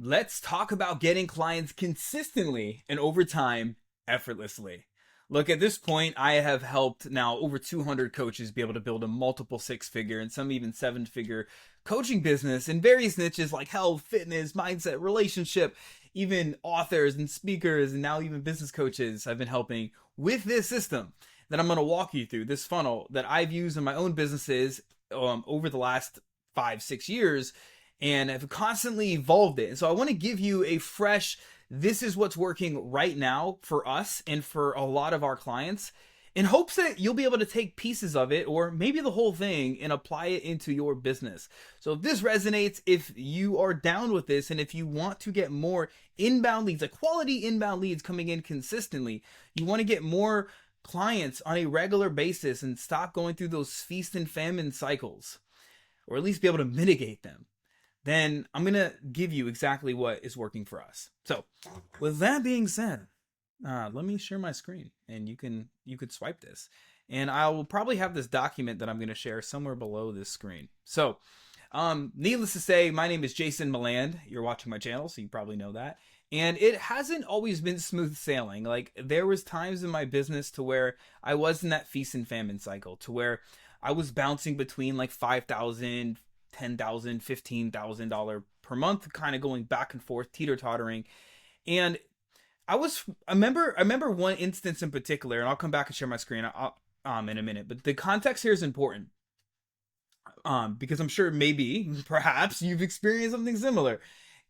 Let's talk about getting clients consistently and over time effortlessly. Look, at this point, I have helped now over 200 coaches be able to build a multiple six figure and some even seven figure coaching business in various niches like health, fitness, mindset, relationship, even authors and speakers, and now even business coaches I've been helping with this system that I'm going to walk you through, this funnel that I've used in my own businesses over the last 5, 6 years, and have constantly evolved it. And so I want to give you a fresh, this is what's working right now for us and for a lot of our clients, in hopes that you'll be able to take pieces of it or maybe the whole thing and apply it into your business. So if this resonates, if you are down with this, and if you want to get more inbound leads, like quality inbound leads coming in consistently, you want to get more clients on a regular basis and stop going through those feast and famine cycles, or at least be able to mitigate them, then I'm going to give you exactly what is working for us. So with that being said, let me share my screen and you could swipe this, and I will probably have this document that I'm going to share somewhere below this screen. So needless to say, my name is Jason Meland. You're watching my channel, so you probably know that. And it hasn't always been smooth sailing. Like, there was times in my business to where I was in that feast and famine cycle, to where I was bouncing between like 5,000, 10,000, $15,000 per month, kind of going back and forth, teeter tottering. And I remember one instance in particular, and I'll come back and share my screen in a minute. But the context here is important, because I'm sure maybe, perhaps, you've experienced something similar.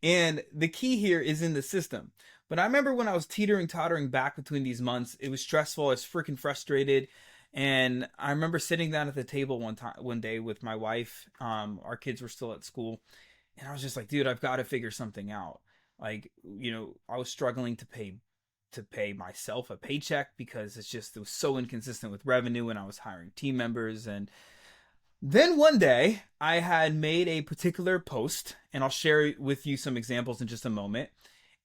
And the key here is in the system. But I remember when I was tottering back between these months, it was stressful. I was freaking frustrated. And I remember sitting down at the table one day with my wife. Our kids were still at school. And I was just like, dude, I've got to figure something out. Like, I was struggling to pay myself a paycheck because it was so inconsistent with revenue, and I was hiring team members. And then one day I had made a particular post, and I'll share with you some examples in just a moment.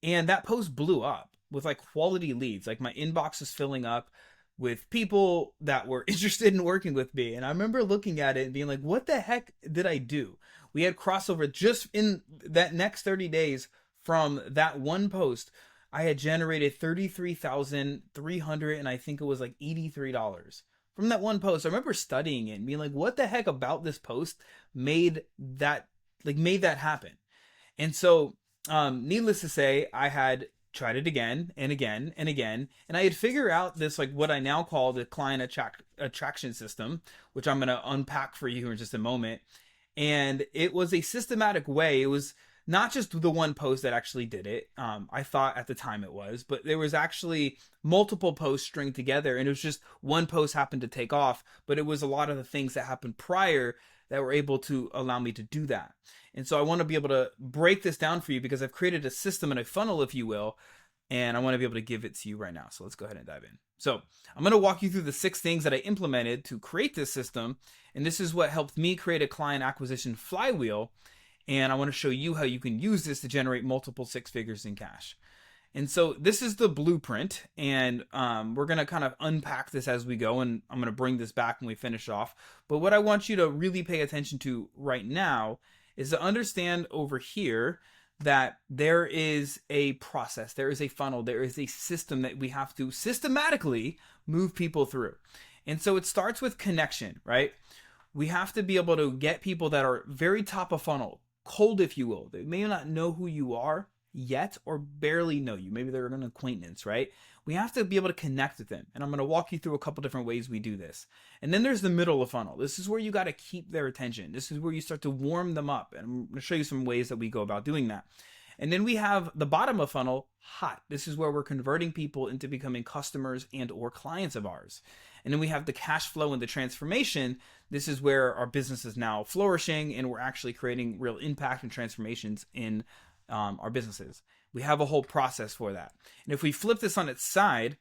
And that post blew up with like quality leads. Like, my inbox was filling up with people that were interested in working with me. And I remember looking at it and being like, what the heck did I do? We had crossover just in that next 30 days from that one post. I had generated 33,300, and I think it was like $83 from that one post. I remember studying it and being like, what the heck about this post made that happen? And so, needless to say, I had tried it again and again and again, and I had figured out this, like, what I now call the client attraction system, which I'm going to unpack for you in just a moment. And it was a systematic way. It was not just the one post that actually did it. I thought at the time it was, but there was actually multiple posts stringed together, and it was just one post happened to take off, but it was a lot of the things that happened prior that were able to allow me to do that. And so I want to be able to break this down for you, because I've created a system and a funnel, if you will, and I want to be able to give it to you right now. So let's go ahead and dive in. So I'm going to walk you through the 6 things that I implemented to create this system, and this is what helped me create a client acquisition flywheel. And I want to show you how you can use this to generate multiple 6 figures in cash. And so this is the blueprint, and we're going to kind of unpack this as we go, and I'm going to bring this back when we finish off. But what I want you to really pay attention to right now is to understand over here that there is a process, there is a funnel, there is a system that we have to systematically move people through. And so it starts with connection, right? We have to be able to get people that are very top of funnel, cold, if you will. They may not know who you are yet, or barely know you. Maybe they're an acquaintance, right? We have to be able to connect with them. And I'm going to walk you through a couple different ways we do this. And then there's the middle of funnel. This is where you got to keep their attention. This is where you start to warm them up. And I'm going to show you some ways that we go about doing that. And then we have the bottom of funnel, hot. This is where we're converting people into becoming customers and or clients of ours. And then we have the cash flow and the transformation. This is where our business is now flourishing, and we're actually creating real impact and transformations in our businesses. We have a whole process for that. And if we flip this on its side,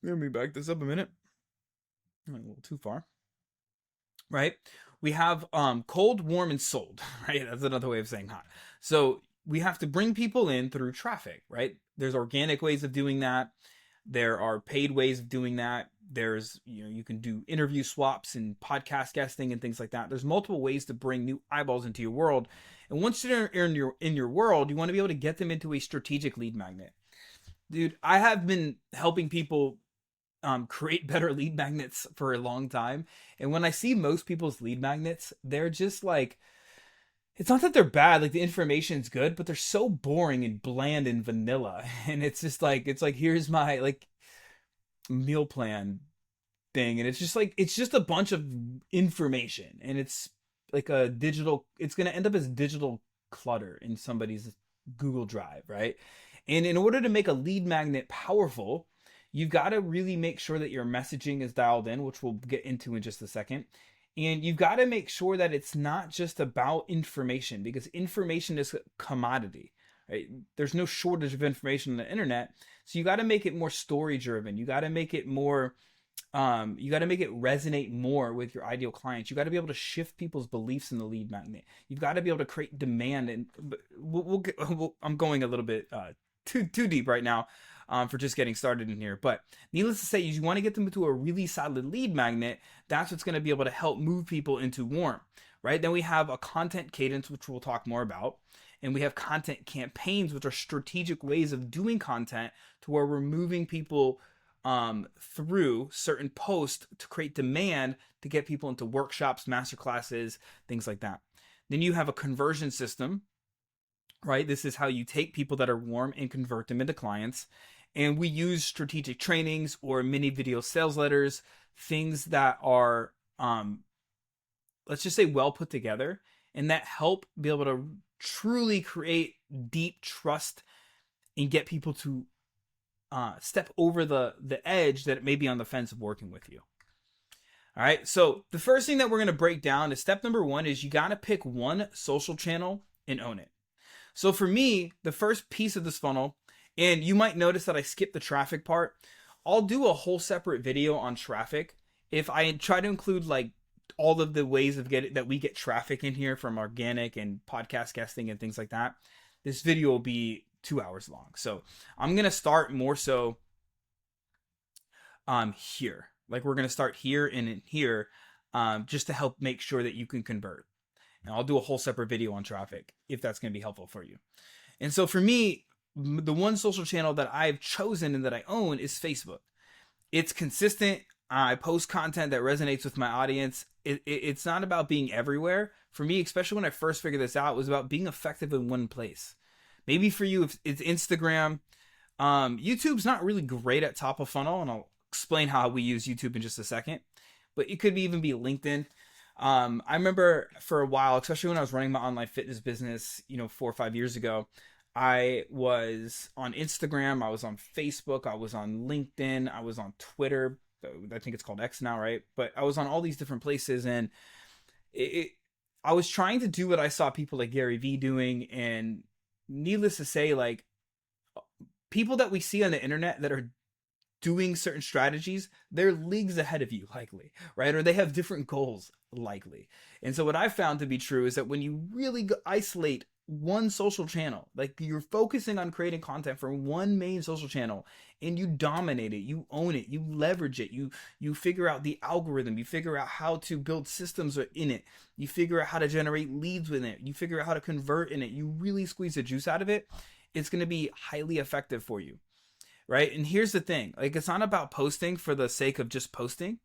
let me back this up a minute. I went a little too far. Right? We have cold, warm, and sold. Right? That's another way of saying hot. So we have to bring people in through traffic. Right? There's organic ways of doing that. There are paid ways of doing that. There's, you can do interview swaps and podcast guesting and things like that. There's multiple ways to bring new eyeballs into your world. And once you're in your world, you want to be able to get them into a strategic lead magnet. Dude, I have been helping people create better lead magnets for a long time. And when I see most people's lead magnets, they're just like, it's not that they're bad, like the information's good, but they're so boring and bland and vanilla. And it's just like, here's my like meal plan thing. And it's just like, it's just a bunch of information. And it's like it's going to end up as digital clutter in somebody's Google Drive, right? And in order to make a lead magnet powerful, you've got to really make sure that your messaging is dialed in, which we'll get into in just a second. And you've got to make sure that it's not just about information, because information is a commodity, right? There's no shortage of information on the internet. So you got to make it more story driven. You got to make it more, you got to make it resonate more with your ideal clients. You got to be able to shift people's beliefs in the lead magnet. You've got to be able to create demand. And I'm going a little bit too deep right now. For just getting started in here. But needless to say, you want to get them into a really solid lead magnet. That's what's going to be able to help move people into warm, right? Then we have a content cadence, which we'll talk more about. And we have content campaigns, which are strategic ways of doing content to where we're moving people through certain posts to create demand to get people into workshops, masterclasses, things like that. Then you have a conversion system, right? This is how you take people that are warm and convert them into clients. And we use strategic trainings or mini video sales letters, things that are, let's just say, well put together, and that help be able to truly create deep trust and get people to step over the edge that may be on the fence of working with you. All right. So the first thing that we're going to break down is step number 1 is you got to pick one social channel and own it. So for me, the first piece of this funnel, and you might notice that I skipped the traffic part. I'll do a whole separate video on traffic. If I try to include like all of the ways of that we get traffic in here from organic and podcast guesting and things like that, this video will be 2 hours long. So I'm going to start more so here. Like we're going to start here and in here just to help make sure that you can convert. And I'll do a whole separate video on traffic if that's going to be helpful for you. And so for me, the one social channel that I've chosen and that I own is Facebook. It's consistent. I post content that resonates with my audience. It's not about being everywhere. For me, especially when I first figured this out, it was about being effective in one place. Maybe for you, it's Instagram. YouTube's not really great at top of funnel, and I'll explain how we use YouTube in just a second. But it could even be LinkedIn. I remember for a while, especially when I was running my online fitness business, 4 or 5 years ago, I was on Instagram, I was on Facebook, I was on LinkedIn, I was on Twitter. I think it's called X now, right? But I was on all these different places, and I was trying to do what I saw people like Gary Vee doing. And needless to say, like people that we see on the internet that are doing certain strategies, they're leagues ahead of you, likely, right? Or they have different goals, likely. And so what I found to be true is that when you really isolate one social channel, like you're focusing on creating content for one main social channel, and you dominate it, you own it, you leverage it, you figure out the algorithm, you figure out how to build systems in it, you figure out how to generate leads with it, you figure out how to convert in it, you really squeeze the juice out of it, it's going to be highly effective for you. Right? And here's the thing, like it's not about posting for the sake of just posting.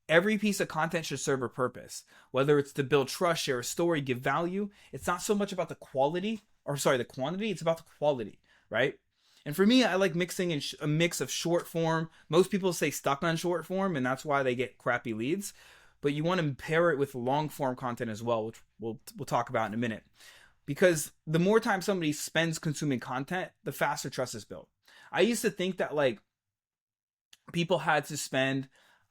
Every piece of content should serve a purpose, whether it's to build trust, share a story, give value. It's not so much about the quantity, it's about the quality, right? And for me, I like mixing in a mix of short form. Most people stay stuck on short form, and that's why they get crappy leads. But you want to pair it with long form content as well, which we'll talk about in a minute. Because the more time somebody spends consuming content, the faster trust is built. I used to think that like people had to spend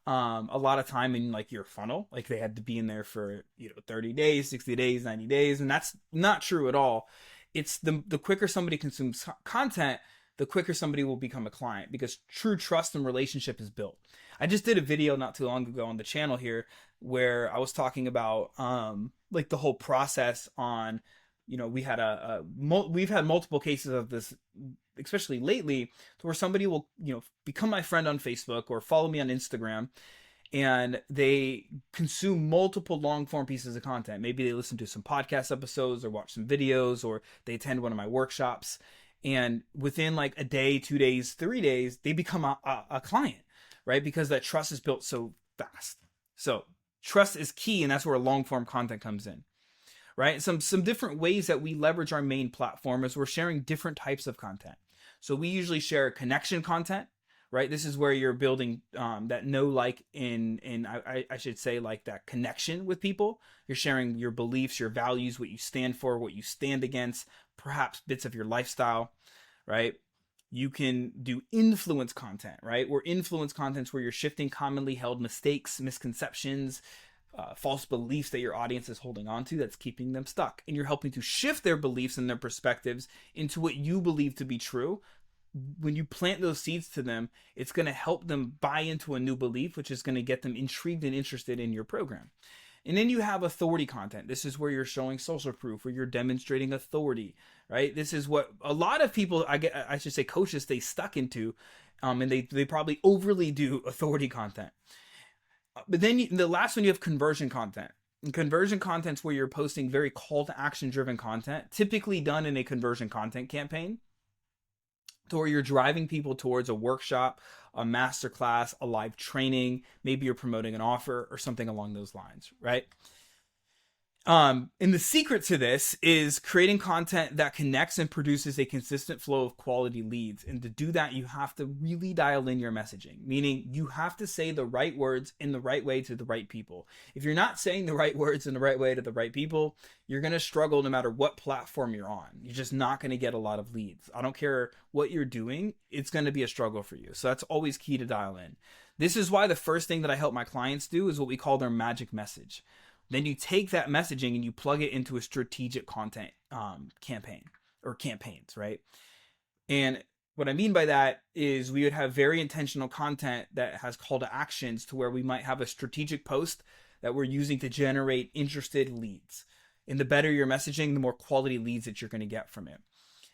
a lot of time in like your funnel, like they had to be in there for 30 days, 60 days, 90 days, and that's not true at all. It's the quicker somebody consumes content, the quicker somebody will become a client, because true trust and relationship is built. I just did a video not too long ago on the channel here where I was talking about like the whole process on we've had multiple cases of this especially lately, to where somebody will, become my friend on Facebook or follow me on Instagram, and they consume multiple long form pieces of content. Maybe they listen to some podcast episodes or watch some videos, or they attend one of my workshops. And within like a day, 2 days, 3 days, they become a client, right? Because that trust is built so fast. So trust is key, and that's where long form content comes in, right? Some different ways that we leverage our main platform is we're sharing different types of content. So we usually share connection content, right? This is where you're building that I should say, like, that connection with people. You're sharing your beliefs, your values, what you stand for, what you stand against, perhaps bits of your lifestyle, right? You can do influence content, right? Where influence content's where you're shifting commonly held mistakes, misconceptions, false beliefs that your audience is holding on to that's keeping them stuck. And you're helping to shift their beliefs and their perspectives into what you believe to be true. When you plant those seeds to them, it's going to help them buy into a new belief, which is going to get them intrigued and interested in your program. And then you have authority content. This is where you're showing social proof, where you're demonstrating authority, right? This is what a lot of people, I should say coaches, stay stuck into, and they probably overly do authority content. But then the last one, you have conversion content. And conversion content's where you're posting very call to action driven content, typically done in a conversion content campaign, to where you're driving people towards a workshop, a masterclass, a live training. Maybe you're promoting an offer or something along those lines, right? And the secret to this is creating content that connects and produces a consistent flow of quality leads. And to do that, you have to really dial in your messaging, meaning you have to say the right words in the right way to the right people. If you're not saying the right words in the right way to the right people, you're going to struggle no matter what platform you're on. You're just not going to get a lot of leads. I don't care what you're doing, it's going to be a struggle for you. So that's always key to dial in. This is why the first thing that I help my clients do is what we call their magic message. Then you take that messaging and you plug it into a strategic content campaign or campaigns, right? And what I mean by that is we would have very intentional content that has call to actions, to where we might have a strategic post that we're using to generate interested leads. And the better your messaging, the more quality leads that you're going to get from it.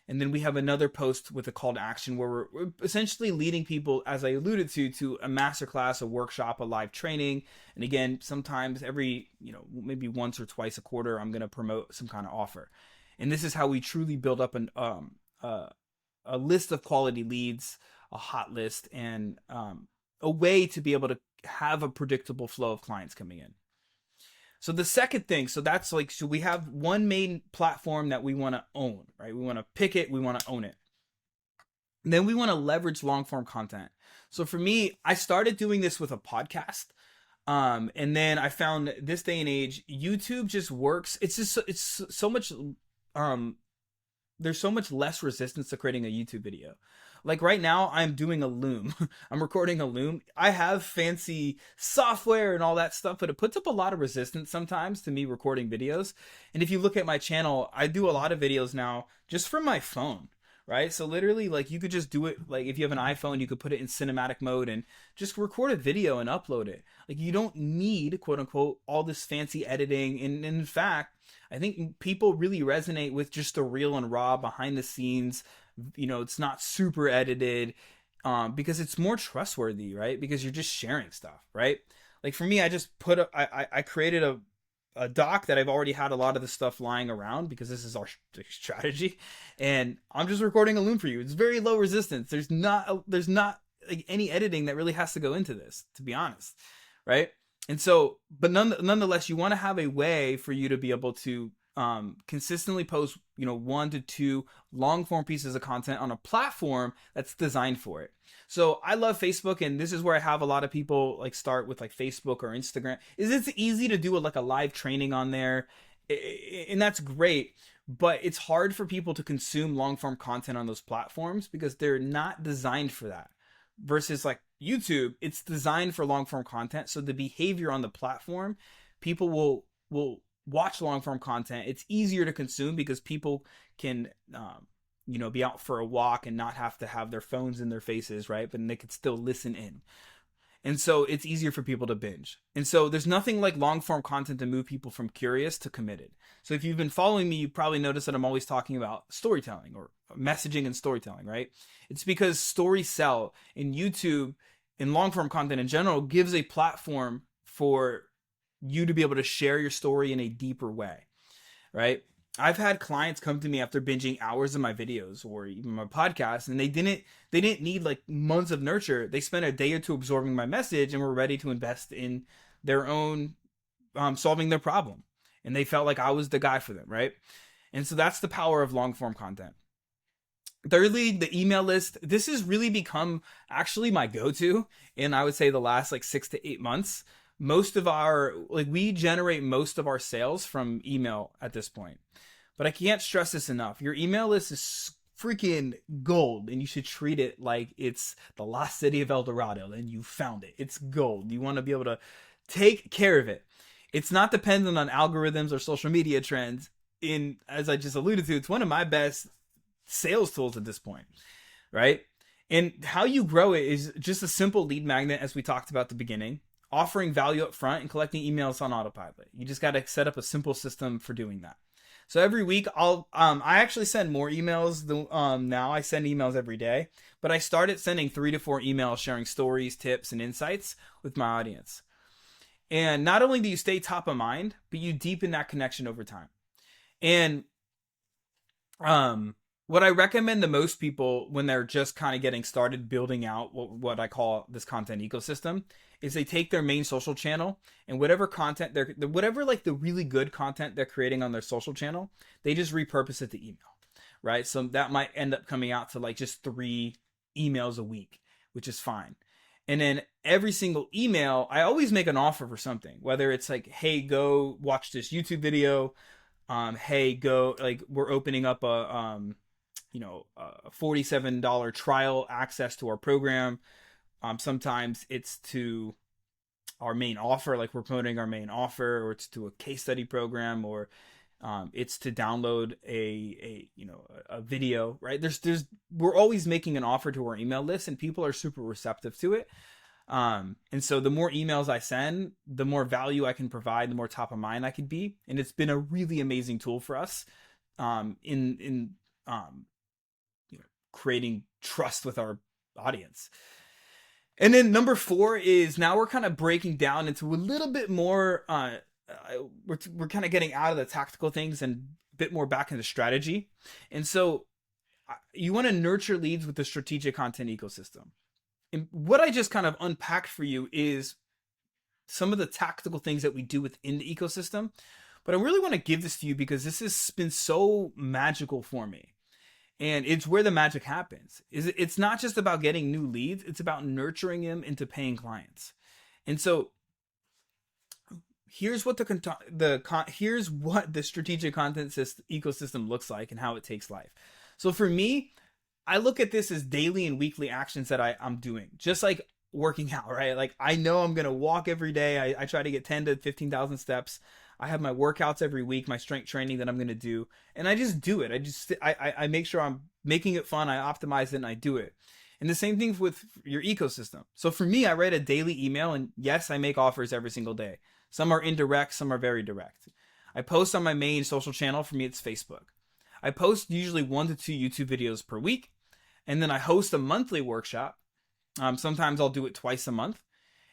And then we have another post with a call to action where we're essentially leading people, as I alluded to a masterclass, a workshop, a live training. And again, sometimes every, maybe once or twice a quarter, I'm going to promote some kind of offer. And this is how we truly build up a list of quality leads, a hot list, and a way to be able to have a predictable flow of clients coming in. So the second thing, so we have one main platform that we want to own, right? We want to pick it, we want to own it. And then we want to leverage long form content. So for me, I started doing this with a podcast. And then I found this day and age, YouTube just works. It's so much, there's so much less resistance to creating a YouTube video. Like right now, I'm doing a Loom. I'm recording a Loom. I have fancy software and all that stuff, but it puts up a lot of resistance sometimes to me recording videos. And if you look at my channel, I do a lot of videos now just from my phone, right? So literally, like, you could just do it. Like, if you have an iPhone, you could put it in cinematic mode and just record a video and upload it. Like, you don't need, quote unquote, all this fancy editing. And in fact, I think people really resonate with just the real and raw behind the scenes. It's not super edited, because it's more trustworthy, right? Because you're just sharing stuff, right? Like for me, I just I created a doc that I've already had a lot of the stuff lying around, because this is our strategy, and I'm just recording a Loom for you. It's very low resistance. There's not like any editing that really has to go into this, to be honest, right? And so, but nonetheless, you want to have a way for you to be able to consistently post, 1 to 2 long form pieces of content on a platform that's designed for it. So I love Facebook, and this is where I have a lot of people like start with like Facebook or Instagram. It's easy to do a live training on there, and that's great, but it's hard for people to consume long form content on those platforms because they're not designed for that. Versus like YouTube, it's designed for long form content. So the behavior on the platform, people will watch long form content. It's easier to consume because people can, be out for a walk and not have to have their phones in their faces, right? But they could still listen in. And so it's easier for people to binge. And so there's nothing like long form content to move people from curious to committed. So if you've been following me, you've probably noticed that I'm always talking about storytelling or messaging and storytelling, right? It's because stories sell, and YouTube and long form content in general gives a platform for you to be able to share your story in a deeper way, right? I've had clients come to me after binging hours of my videos or even my podcast, and they didn't need like months of nurture. They spent a day or two absorbing my message and were ready to invest in their own solving their problem, and they felt like I was the guy for them, right? And so that's the power of long form content. Thirdly, the email list. This has really become actually my go-to in, I would say, the last like 6 to 8 months. Most of our, like, we generate most of our sales from email at this point. But I can't stress this enough. Your email list is freaking gold, and you should treat it like it's the lost city of El Dorado and you found it. It's gold. You want to be able to take care of it. It's not dependent on algorithms or social media trends. As I just alluded to, it's one of my best sales tools at this point, right? And how you grow it is just a simple lead magnet, as we talked about at the beginning, offering value up front and collecting emails on autopilot. You just got to set up a simple system for doing that. So every week I actually send more emails now. I send emails every day, but I started sending 3 to 4 emails sharing stories, tips, and insights with my audience. And not only do you stay top of mind, but you deepen that connection over time. And what I recommend to most people when they're just kind of getting started building out what I call this content ecosystem is they take their main social channel and whatever content whatever like the really good content they're creating on their social channel, they just repurpose it to email, right? So that might end up coming out to like just 3 emails a week, which is fine. And then every single email, I always make an offer for something, whether it's like, hey, go watch this YouTube video. Hey, go, like, we're opening up a $47 trial access to our program. Sometimes it's to our main offer, like we're promoting our main offer, or it's to a case study program, or it's to download a video, right? We're always making an offer to our email list, and people are super receptive to it. And so the more emails I send, the more value I can provide, the more top of mind I could be. And it's been a really amazing tool for us in creating trust with our audience. And then number 4 is now we're kind of breaking down into a little bit more, we're kind of getting out of the tactical things and a bit more back into strategy. And so you want to nurture leads with the strategic content ecosystem. And what I just kind of unpacked for you is some of the tactical things that we do within the ecosystem. But I really want to give this to you because this has been so magical for me. And it's where the magic happens. It's not just about getting new leads. It's about nurturing them into paying clients. And so here's what here's what the strategic content ecosystem looks like and how it takes life. So for me, I look at this as daily and weekly actions that I'm doing, just like working out, right? Like I know I'm going to walk every day. I try to get 10 to 15,000 steps. I have my workouts every week, my strength training that I'm going to do, and I just do it. I make sure I'm making it fun. I optimize it and I do it. And the same thing with your ecosystem. So for me, I write a daily email, and yes, I make offers every single day. Some are indirect, some are very direct. I post on my main social channel. For me, it's Facebook. I post usually 1 to 2 YouTube videos per week, and then I host a monthly workshop. Sometimes I'll do it twice a month.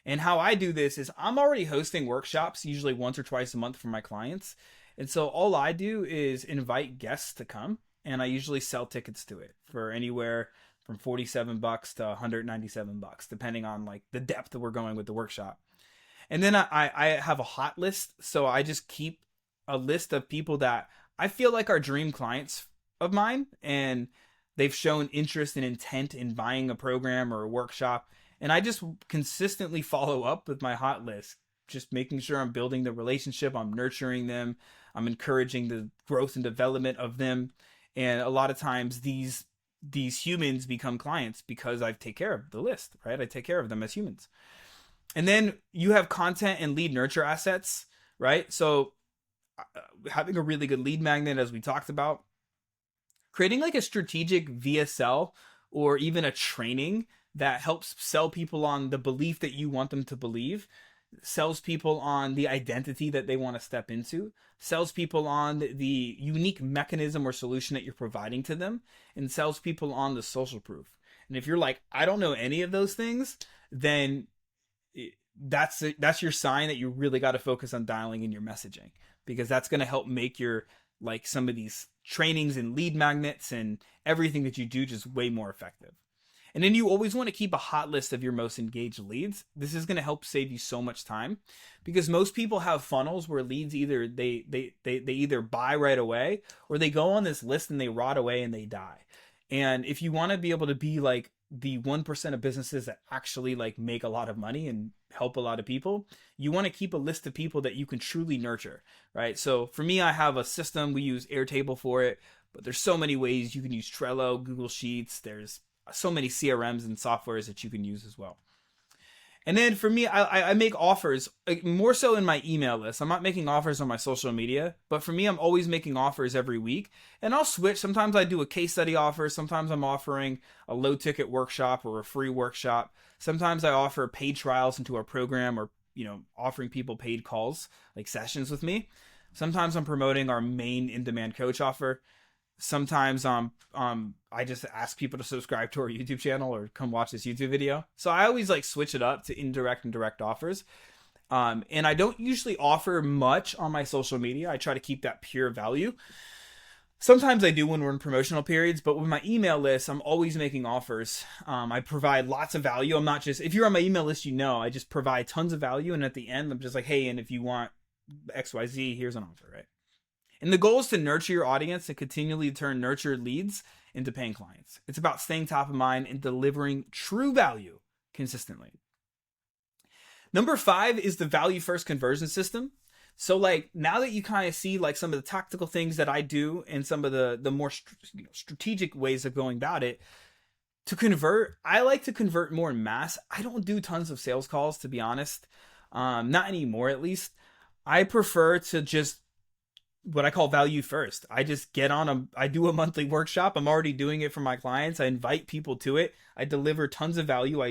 And how I do this is I'm already hosting workshops, usually once or twice a month for my clients. And so all I do is invite guests to come, and I usually sell tickets to it for anywhere from $47 to $197, depending on like the depth that we're going with the workshop. And then I have a hot list. So I just keep a list of people that I feel like are dream clients of mine, and they've shown interest and intent in buying a program or a workshop. And I just consistently follow up with my hot list, just making sure I'm building the relationship, I'm nurturing them, I'm encouraging the growth and development of them. And a lot of times these humans become clients because I take care of the list, right? I take care of them as humans. And then you have content and lead nurture assets, right? So having a really good lead magnet, as we talked about, creating like a strategic VSL or even a training that helps sell people on the belief that you want them to believe, sells people on the identity that they want to step into, sells people on the unique mechanism or solution that you're providing to them, and sells people on the social proof. And if you're like, I don't know any of those things, then that's your sign that you really got to focus on dialing in your messaging, because that's going to help make your, like, some of these trainings and lead magnets and everything that you do just way more effective. And then you always want to keep a hot list of your most engaged leads. This is going to help save you so much time, because most people have funnels where leads either they either buy right away, or they go on this list and they rot away and they die. And if you want to be able to be like the 1% of businesses that actually like make a lot of money and help a lot of people, you want to keep a list of people that you can truly nurture, right? So for me, I have a system. We use Airtable for it, but there's so many ways. You can use Trello, Google Sheets. There's so many CRMs and softwares that you can use as well. And then for me, I make offers, like, more so in my email list. I'm not making offers on my social media, but for me, I'm always making offers every week. And I'll switch. Sometimes I do a case study offer. Sometimes I'm offering a low ticket workshop or a free workshop. Sometimes I offer paid trials into our program, or, you know, offering people paid calls, like sessions with me. Sometimes I'm promoting our main in-demand coach offer. Sometimes I just ask people to subscribe to our YouTube channel or come watch this YouTube video. So I always like switch it up to indirect and direct offers. And I don't usually offer much on my social media. I try to keep that pure value. Sometimes I do when we're in promotional periods, but with my email list, I'm always making offers. I provide lots of value. I'm not just, if you're on my email list, you know, I just provide tons of value. And at the end, I'm just like, hey, and if you want XYZ, here's an offer, right? And the goal is to nurture your audience and continually turn nurtured leads into paying clients. It's about staying top of mind and delivering true value consistently. Number 5 is the value first conversion system. So like, now that you kind of see like some of the tactical things that I do and some of the more strategic ways of going about it, to convert, I like to convert more in mass. I don't do tons of sales calls, to be honest. Not anymore, at least. I prefer to just what I call value first. I just I do a monthly workshop. I'm already doing it for my clients. I invite people to it. I deliver tons of value.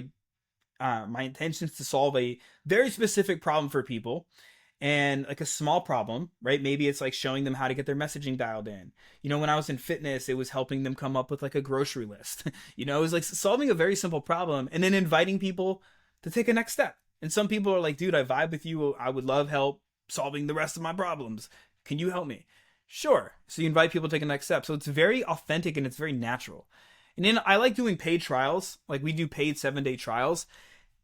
My intention is to solve a very specific problem for people, and like a small problem, right? Maybe it's like showing them how to get their messaging dialed in. You know, when I was in fitness, it was helping them come up with like a grocery list. You know, it was like solving a very simple problem and then inviting people to take a next step. And some people are like, dude, I vibe with you. I would love help solving the rest of my problems. Can you help me? Sure. So you invite people to take a next step. So it's very authentic and it's very natural. And then I like doing paid trials. Like, we do paid 7-day trials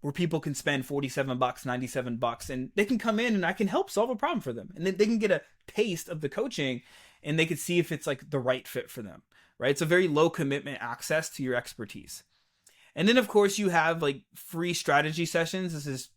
where people can spend $47, $97, and they can come in and I can help solve a problem for them. And then they can get a taste of the coaching and they can see if it's like the right fit for them, right? It's a very low commitment access to your expertise. And then of course you have like free strategy sessions. This is,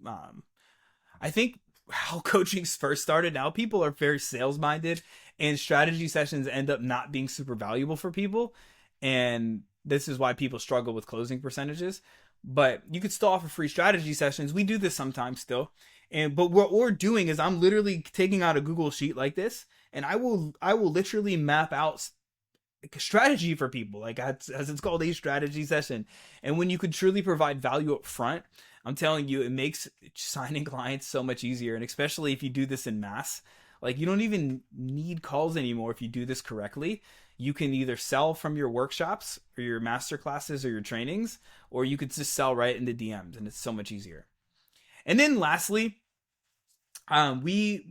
I think, how coaching first started. Now people are very sales minded, and strategy sessions end up not being super valuable for people. And this is why people struggle with closing percentages. But you could still offer free strategy sessions. We do this sometimes still. But what we're doing is I'm literally taking out a Google sheet like this, and I will literally map out a strategy for people, like as it's called, a strategy session. And when you could truly provide value up front, I'm telling you, it makes signing clients so much easier. And especially if you do this in mass, like, you don't even need calls anymore. If you do this correctly, you can either sell from your workshops or your master classes or your trainings, or you could just sell right into DMs, and it's so much easier. And then lastly, we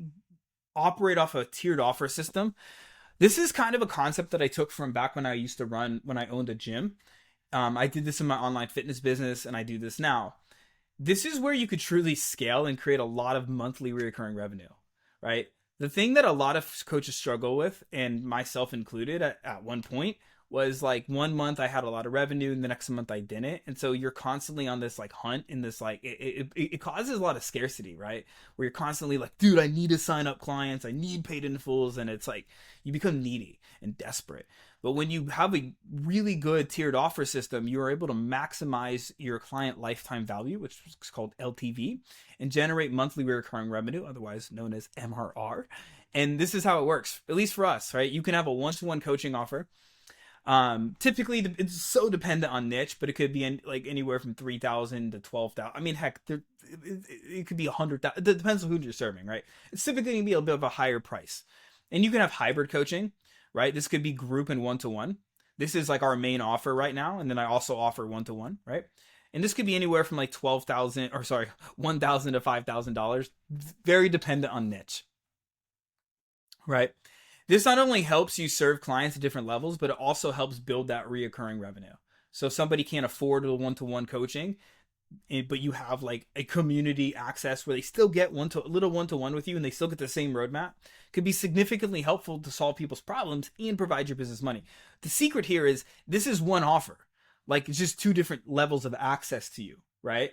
operate off a tiered offer system. This is kind of a concept that I took from back when I used to run, when I owned a gym. I did this in my online fitness business, and I do this now. This is where you could truly scale and create a lot of monthly recurring revenue, right? The thing that a lot of coaches struggle with, and myself included at one point, was like 1 month I had a lot of revenue and the next month I didn't. And so you're constantly on this like hunt, in this like, it causes a lot of scarcity, right? Where you're constantly like, dude, I need to sign up clients. I need paid in fulls. And it's like, you become needy and desperate. But when you have a really good tiered offer system, you are able to maximize your client lifetime value, which is called LTV, and generate monthly recurring revenue, otherwise known as MRR. And this is how it works, at least for us, right? You can have a one-to-one coaching offer. Typically it's so dependent on niche, but it could be like anywhere from 3,000 to 12,000. I mean, heck, it could be 100,000. It depends on who you're serving, right? It's typically going to be a bit of a higher price. And you can have hybrid coaching, right? This could be group and one-to-one. This is like our main offer right now. And then I also offer one-to-one, right? And this could be anywhere from like 12,000 or sorry, 1,000 to $5,000. Very dependent on niche, right? This not only helps you serve clients at different levels, but it also helps build that reoccurring revenue. So if somebody can't afford a one-to-one coaching, but you have like a community access where they still get a little one-to-one with you and they still get the same roadmap, could be significantly helpful to solve people's problems and provide your business money. The secret here is this is one offer. Like it's just two different levels of access to you, right?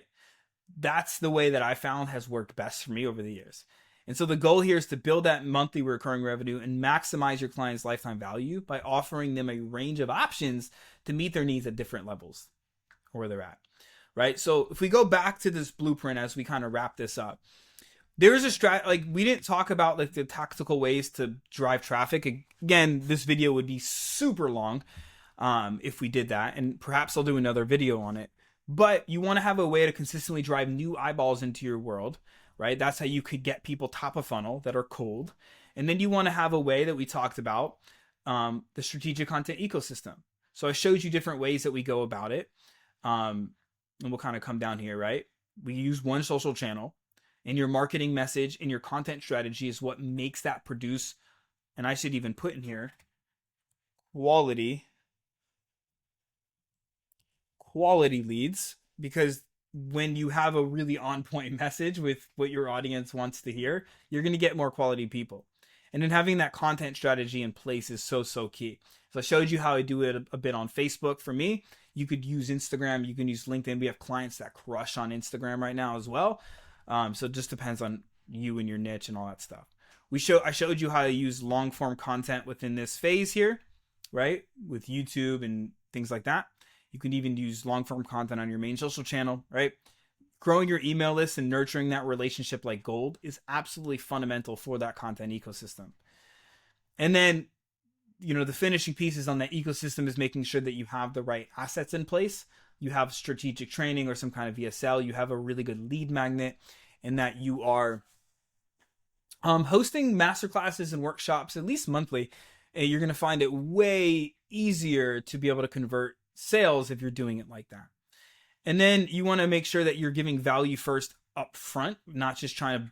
That's the way that I found has worked best for me over the years. And so the goal here is to build that monthly recurring revenue and maximize your client's lifetime value by offering them a range of options to meet their needs at different levels or where they're at, right? So if we go back to this blueprint as we kind of wrap this up, there is a strat, like we didn't talk about like the tactical ways to drive traffic. Again, this video would be super long if we did that, and perhaps I'll do another video on it. But you want to have a way to consistently drive new eyeballs into your world, right? That's how you could get people top of funnel that are cold. And then you want to have a way that we talked about, the strategic content ecosystem. So I showed you different ways that we go about it. And we'll kind of come down here, right? We use one social channel, and your marketing message and your content strategy is what makes that produce. And I should even put in here quality leads, because when you have a really on point message with what your audience wants to hear, you're going to get more quality people. And then having that content strategy in place is so key. So I showed you how I do it a bit on Facebook. For me, you could use Instagram, you can use LinkedIn. We have clients that crush on Instagram right now as well. So it just depends on you and your niche and all that stuff. I showed you how to use long form content within this phase here, right? With YouTube and things like that. You can even use long form content on your main social channel, right? Growing your email list and nurturing that relationship like gold is absolutely fundamental for that content ecosystem. And then, the finishing pieces on that ecosystem is making sure that you have the right assets in place. You have strategic training or some kind of VSL. You have a really good lead magnet, and that you are hosting masterclasses and workshops at least monthly. You're going to find it way easier to be able to convert sales if you're doing it like that. And then you want to make sure that you're giving value first up front, not just trying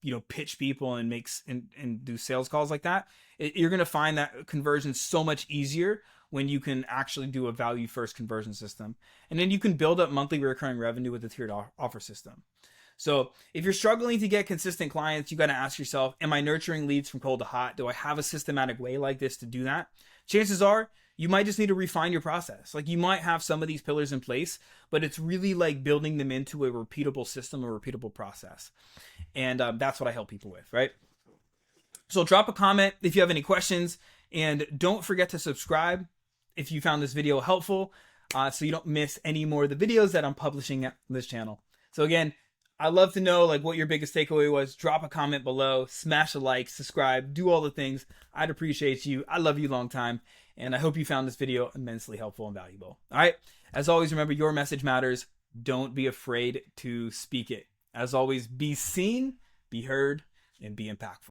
to pitch people and and do sales calls like that. You're going to find that conversion so much easier when you can actually do a value first conversion system. And then you can build up monthly recurring revenue with a tiered offer system. So if you're struggling to get consistent clients, you got to ask yourself, am I nurturing leads from cold to hot? Do I have a systematic way like this to do that? Chances are you might just need to refine your process. Like you might have some of these pillars in place, but it's really like building them into a repeatable system, a repeatable process. And that's what I help people with, right? So drop a comment if you have any questions, and don't forget to subscribe if you found this video helpful, so you don't miss any more of the videos that I'm publishing at this channel. So again, I'd love to know like what your biggest takeaway was. Drop a comment below, smash a like, subscribe, do all the things. I'd appreciate you. I love you long time. And I hope you found this video immensely helpful and valuable. All right. As always, remember your message matters. Don't be afraid to speak it. As always, be seen, be heard, and be impactful.